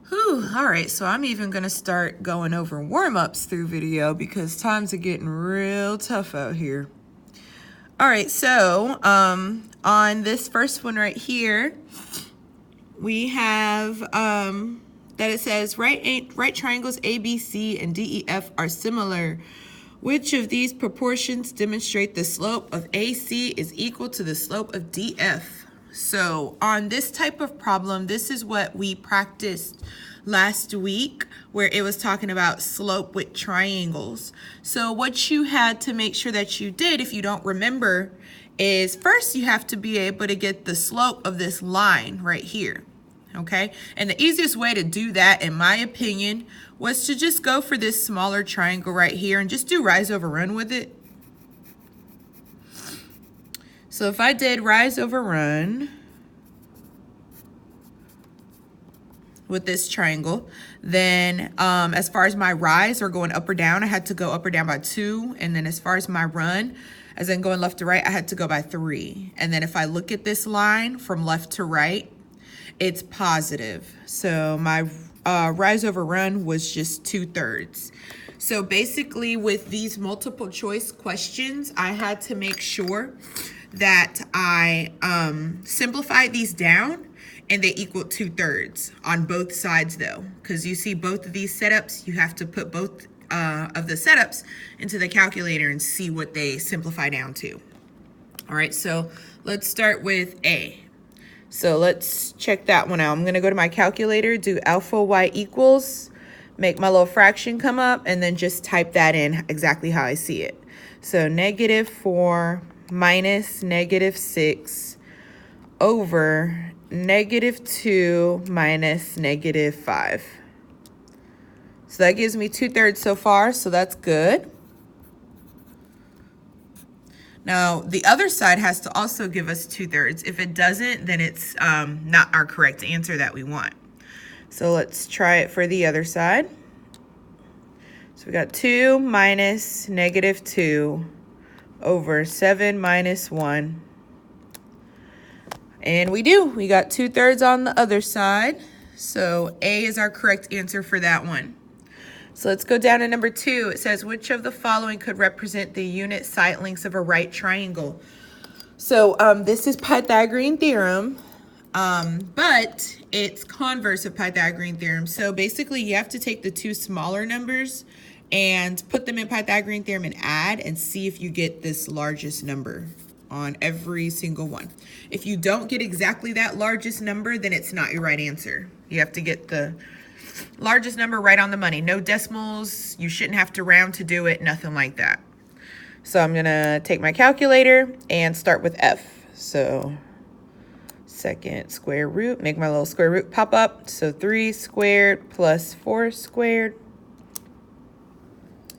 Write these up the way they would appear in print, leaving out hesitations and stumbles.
Whew, all right, so I'm even gonna start going over warm-ups through video because times are getting real tough out here. All right, so on this first one right here, we have that it says right triangles ABC and DEF are similar. Which of these proportions demonstrate the slope of AC is equal to the slope of DF? So on this type of problem, this is what we practiced last week, where it was talking about slope with triangles. So what you had to make sure that you did, if you don't remember, is first you have to be able to get the slope of this line right here. Okay, and the easiest way to do that, in my opinion, was to just go for this smaller triangle right here and just do rise over run with it. So if I did rise over run with this triangle, then as far as my rise or going up or down, I had to go up or down by 2. And then as far as my run, as in going left to right, I had to go by 3. And then if I look at this line from left to right, it's positive. So my rise over run was just 2/3. So basically with these multiple choice questions, I had to make sure that I simplified these down and they equal 2/3 on both sides though. Because you see both of these setups, you have to put both of the setups into the calculator and see what they simplify down to. All right, so let's start with A. So let's check that one out. I'm gonna go to my calculator, do alpha y equals, make my little fraction come up, and then just type that in exactly how I see it. So -4 minus -6 over -2 minus -5. So that gives me 2/3 so far, so that's good. Now, the other side has to also give us 2/3. If it doesn't, then it's not our correct answer that we want. So let's try it for the other side. So we got 2 minus -2 over 7 minus 1. And we do. We got 2/3 on the other side. So A is our correct answer for that one. So let's go down to number 2. It says, which of the following could represent the unit side lengths of a right triangle? So this is Pythagorean theorem, but it's converse of Pythagorean theorem. So basically you have to take the two smaller numbers and put them in Pythagorean theorem and add and see if you get this largest number on every single one. If you don't get exactly that largest number, then it's not your right answer. You have to get the largest number right on the money. No decimals. You shouldn't have to round to do it. Nothing like that. So I'm going to take my calculator and start with F. So second square root, make my little square root pop up. So 3 squared plus 4 squared.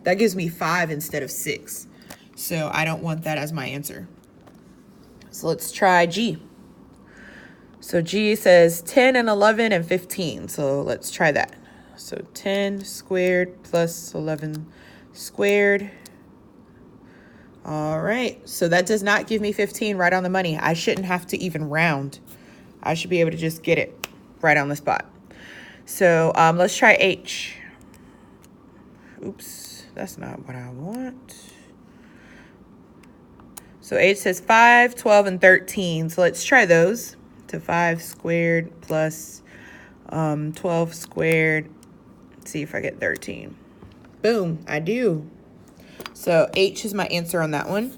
That gives me 5 instead of 6. So I don't want that as my answer. So let's try G. So G says 10 and 11 and 15. So let's try that. So 10 squared plus 11 squared. All right. So that does not give me 15 right on the money. I shouldn't have to even round. I should be able to just get it right on the spot. So let's try H. Oops, that's not what I want. So H says 5, 12, and 13. So let's try those. To 5 squared plus 12 squared. Let's see if I get 13. Boom, I do. So H is my answer on that one.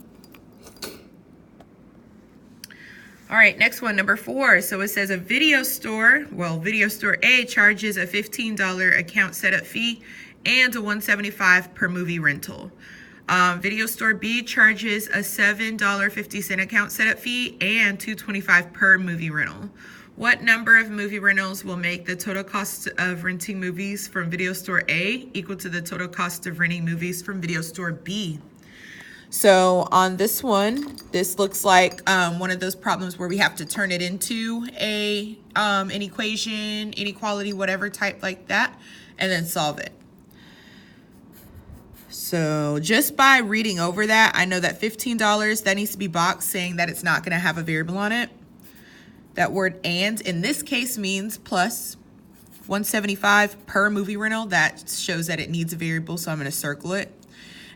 All right, next one, number 4. So it says a video store, video store A charges a $15 account setup fee and a $175 per movie rental. Video store B charges a $7.50 account setup fee and $2.25 per movie rental. What number of movie rentals will make the total cost of renting movies from video store A equal to the total cost of renting movies from video store B? So on this one, this looks like one of those problems where we have to turn it into an equation, inequality, whatever type like that, and then solve it. So just by reading over that, I know that $15, that needs to be boxed saying that it's not going to have a variable on it. That word and in this case means plus. 175 per movie rental. That shows that it needs a variable, so I'm going to circle it.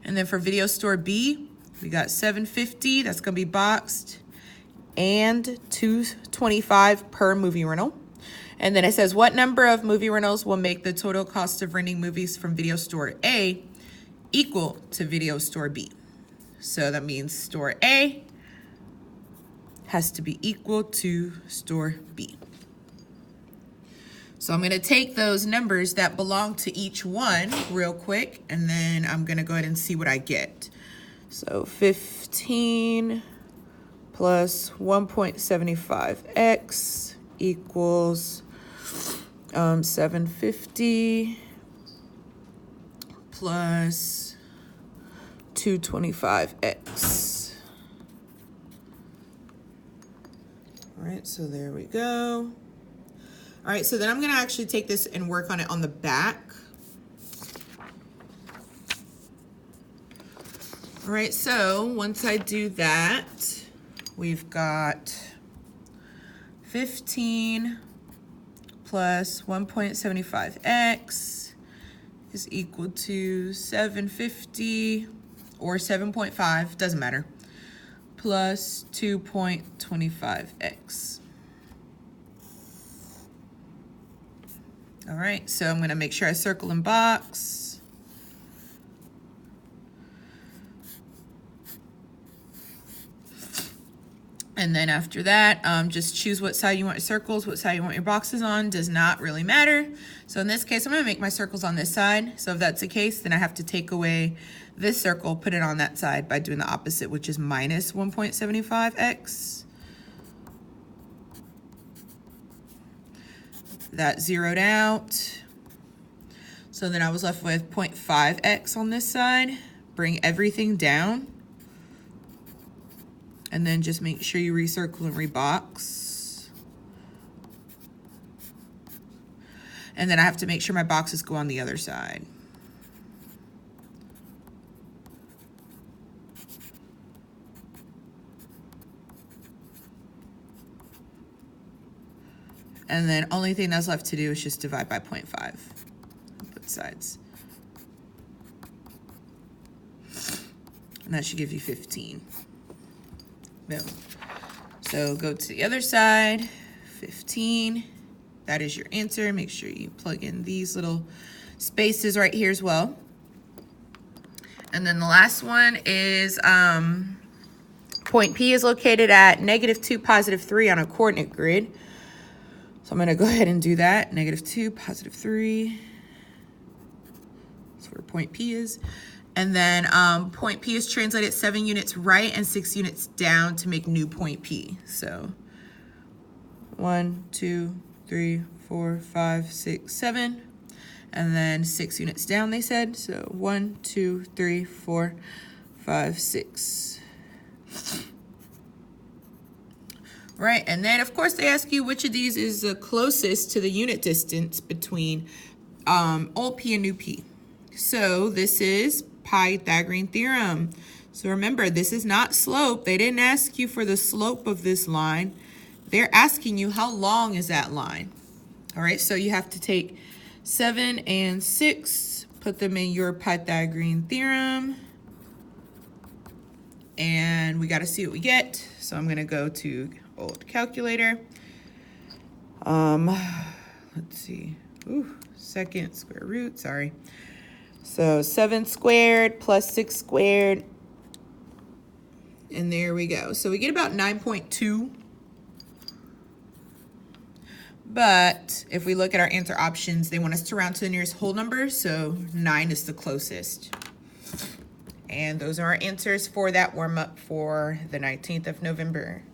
And then for video store B, we got $750. That's going to be boxed, and $225 per movie rental. And then it says, what number of movie rentals will make the total cost of renting movies from video store A equal to video store B? So that means store A has to be equal to store B. So I'm going to take those numbers that belong to each one real quick, and then I'm going to go ahead and see what I get. So 15 plus 1.75x equals 750 plus 225x. All right, so there we go. All right, so then I'm gonna actually take this and work on it on the back. All right, so once I do that, we've got 15 plus 1.75x is equal to 750 or 7.5, doesn't matter, plus 2.25x. All right, so I'm gonna make sure I circle and box. And then after that, just choose what side you want your circles, what side you want your boxes on, does not really matter. So in this case, I'm gonna make my circles on this side. So if that's the case, then I have to take away this circle, put it on that side by doing the opposite, which is minus 1.75x. That zeroed out. So then I was left with 0.5x on this side. Bring everything down. And then just make sure you recircle and rebox. And then I have to make sure my boxes go on the other side. And then only thing that's left to do is just divide by 0.5 on both sides. And that should give you 15. Boom. So go to the other side, 15. That is your answer. Make sure you plug in these little spaces right here as well. And then the last one is point P is located at -2, +3 on a coordinate grid. So I'm going to go ahead and do that. -2, +3. That's where point P is. And then point P is translated 7 units right and 6 units down to make new point P. So 1, 2, 3, 4, 5, 6, 7. And then 6 units down, they said. So 1, 2, 3, 4, 5, 6. Right, and then of course they ask you which of these is the closest to the unit distance between old P and new P. So this is Pythagorean theorem. So remember, this is not slope. They didn't ask you for the slope of this line. They're asking you how long is that line. All right, so you have to take 7 and 6, put them in your Pythagorean theorem, and we got to see what we get. So I'm going to go to old calculator. Let's see. Second square root, sorry. So 7 squared plus 6 squared. And there we go. So we get about 9.2. But if we look at our answer options, they want us to round to the nearest whole number. So 9 is the closest. And those are our answers for that warm up for the 19th of November.